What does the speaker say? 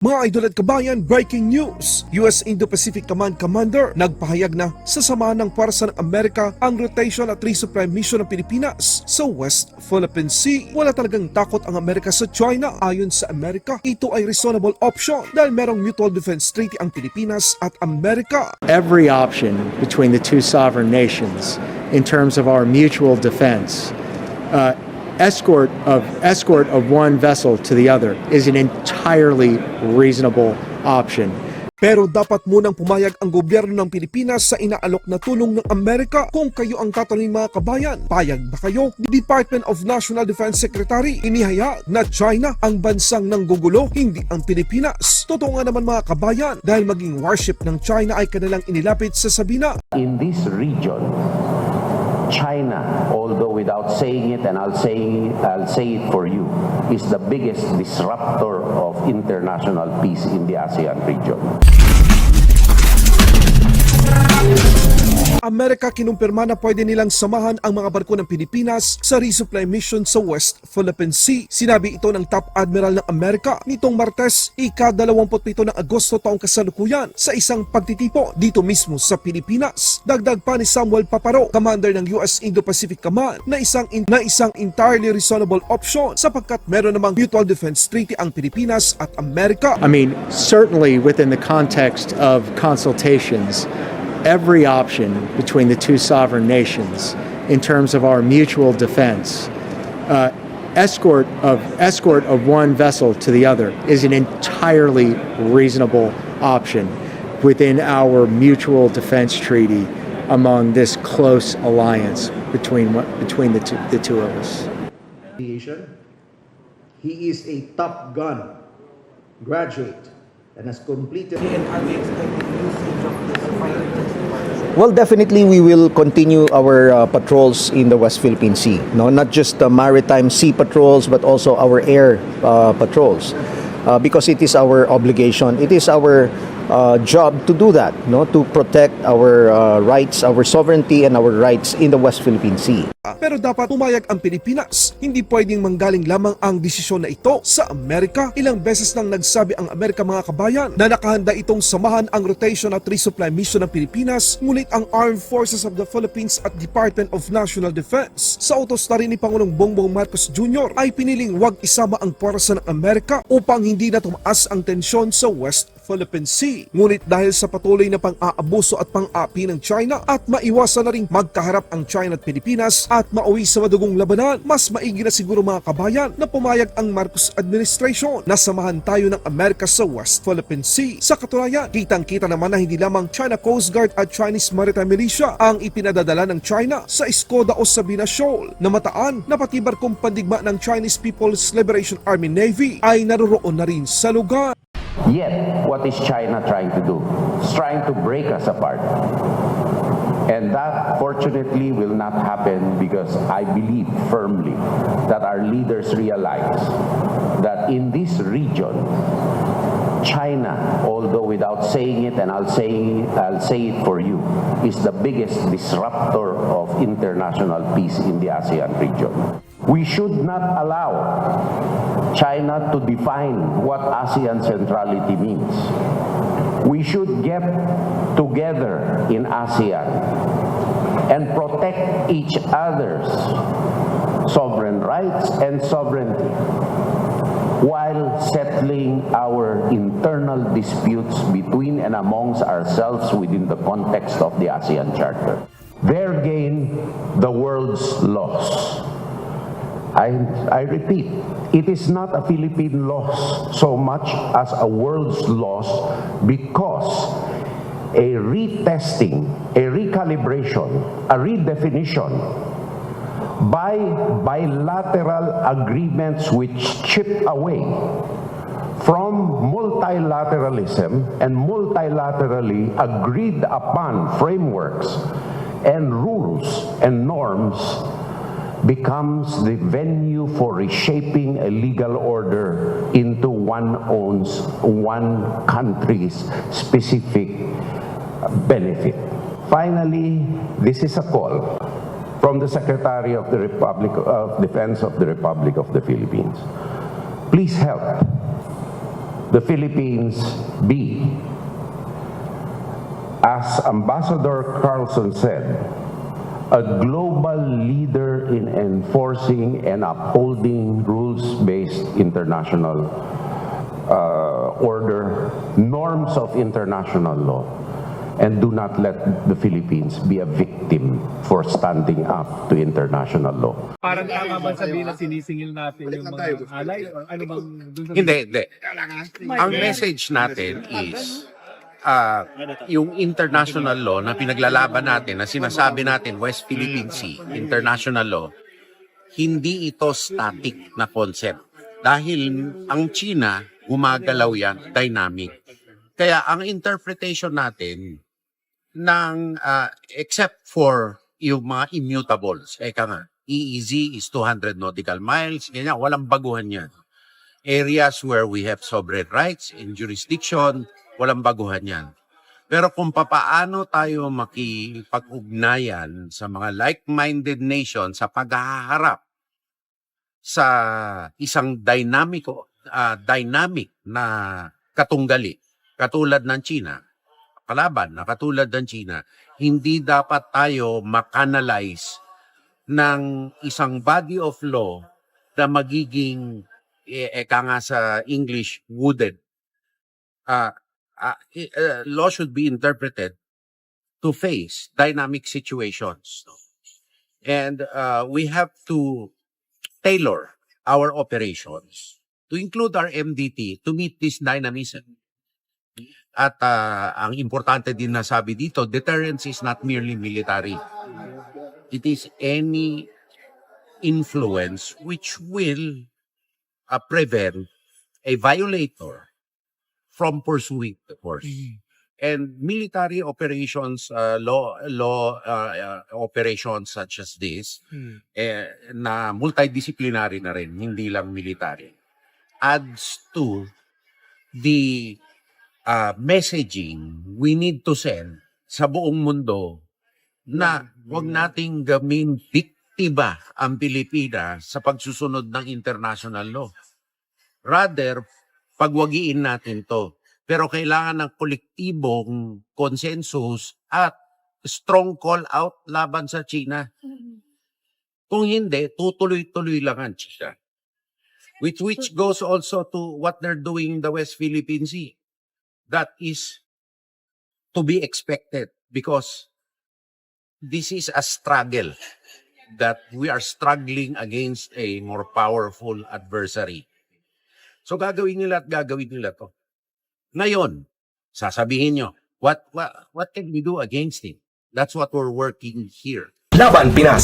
Mga idol at kabayan, breaking news! US Indo-Pacific Command Commander nagpahayag na sasamahan ng Puwersa ng Amerika ang rotation at resupply mission ng Pilipinas sa West Philippine Sea. Wala talagang takot ang Amerika sa China. Ayon sa Amerika, ito ay reasonable option dahil merong mutual defense treaty ang Pilipinas at Amerika. Every option between the two sovereign nations in terms of our mutual defense, escort of one vessel to the other is an entirely reasonable option. Pero dapat munang pumayag ang gobyerno ng Pilipinas sa inaalok na tulong ng Amerika. Kung kayo ang tatanungin mga kabayan, payag ba kayo? Department of National Defense Secretary inihayag na China ang bansang nanggugulo, hindi ang Pilipinas. Totoo nga naman mga kabayan dahil maging warship ng China ay kanilang inilapit sa Sabina. In this region, China, although without saying it, and I'll say it for you, is the biggest disruptor of international peace in the ASEAN region. Amerika kinumpirma na pwede nilang samahan ang mga barko ng Pilipinas sa resupply mission sa West Philippine Sea. Sinabi ito ng Top Admiral ng Amerika nitong Martes, ika-27 ng Agosto taong kasalukuyan sa isang pagtitipo dito mismo sa Pilipinas. Dagdag pa ni Samuel Paparo, Commander ng US Indo-Pacific Command, na isang entirely reasonable option sapagkat meron namang mutual defense treaty ang Pilipinas at Amerika. I mean, certainly within the context of consultations, every option between the two sovereign nations in terms of our mutual defense, escort of one vessel to the other is an entirely reasonable option within our mutual defense treaty among this close alliance between the two of us. He is a Top Gun graduate and has completed. Well, definitely we will continue our patrols in the West Philippine Sea. No, not just the maritime sea patrols, but also our air patrols, because it is our obligation. It is our job to do that. No, to protect our rights, our sovereignty, and our rights in the West Philippine Sea. Pero dapat pumayag ang Pilipinas. Hindi pwedeng manggaling lamang ang desisyon na ito sa Amerika. Ilang beses nang nagsabi ang Amerika mga kabayan na nakahanda itong samahan ang rotation at resupply mission ng Pilipinas, ngunit ang Armed Forces of the Philippines at Department of National Defense sa utos na rin ni Pangulong Bongbong Marcos Jr. ay piniling wag isama ang puwersa ng Amerika upang hindi na tumaas ang tensyon sa West Philippine Sea. Ngunit dahil sa patuloy na pang-aabuso at pang-aapi ng China at maiwasan na rin magkaharap ang China at Pilipinas at mauwi sa madugong labanan, mas maigi na siguro mga kabayan na pumayag ang Marcos administration na samahan tayo ng Amerika sa West Philippine Sea. Sa katunayan, kitang-kita naman na hindi lamang China Coast Guard at Chinese Maritime Militia ang ipinadadala ng China sa Escoda o Sabina Shoal, na mataan na pati barkong pandigma ng Chinese People's Liberation Army Navy ay naroroon na rin sa lugar. Yet, what is China trying to do? It's trying to break us apart. And that, fortunately, will not happen because I believe firmly that our leaders realize that in this region, China, although without saying it, and I'll say it for you, is the biggest disruptor of international peace in the ASEAN region. We should not allow China to define what ASEAN centrality means. We should get together in ASEAN and protect each other's sovereign rights and sovereignty while settling our internal disputes between and amongst ourselves within the context of the ASEAN Charter. Their gain, the world's loss. I repeat, it is not a Philippine loss so much as a world's loss, because a retesting, a recalibration, a redefinition by bilateral agreements which chip away from multilateralism and multilaterally agreed upon frameworks and rules and norms becomes the venue for reshaping a legal order into one country's specific benefit. Finally, this is a call from the Secretary of the Republic of Defense of the Republic of the Philippines. Please help the Philippines be, as Ambassador Carlson said, a global leader in enforcing and upholding rules-based international order, norms of international law, and do not let the Philippines be a victim for standing up to international law. Parang tama ba sabihin na sinisingil natin yung mga alay? Or ano bang dun sa... Hindi. Ang message natin is yung international law na pinaglalaban natin, na sinasabi natin West Philippine Sea, international law, hindi ito static na concept. Dahil ang China, gumagalaw yan, dynamic. Kaya ang interpretation natin ng except for yung mga immutables, eka nga, EEZ is 200 nautical miles, ganyan, walang baguhan yan. Areas where we have sovereign rights and jurisdiction, walang baguhan yan. Pero kung papaano tayo makipag-ugnayan sa mga like-minded nations sa paghaharap sa isang dynamic na katunggali, katulad ng China, kalaban na katulad ng China, hindi dapat tayo makanalize ng isang body of law na magiging, eka nga sa English, wooded. Law should be interpreted to face dynamic situations. And we have to tailor our operations to include our MDT to meet this dynamism. At ang importante din na sabi dito, deterrence is not merely military. It is any influence which will prevent a violator from pursuing the course. And military operations, law operations such as this, na multidisciplinary na rin, hindi lang military, adds to the messaging we need to send sa buong mundo na huwag nating gamin biktima ang Pilipinas sa pagsusunod ng international law. Rather, pagwagiin natin to. Pero kailangan ng kolektibong consensus at strong call out laban sa China. Kung hindi, tutuloy-tuloy lang ang China. Which goes also to what they're doing in the West Philippine Sea. That is to be expected because this is a struggle that we are struggling against a more powerful adversary. So gagawin nila to. Ngayon, sasabihin nyo, what can we do against him? That's what we're working here. Laban Pinas.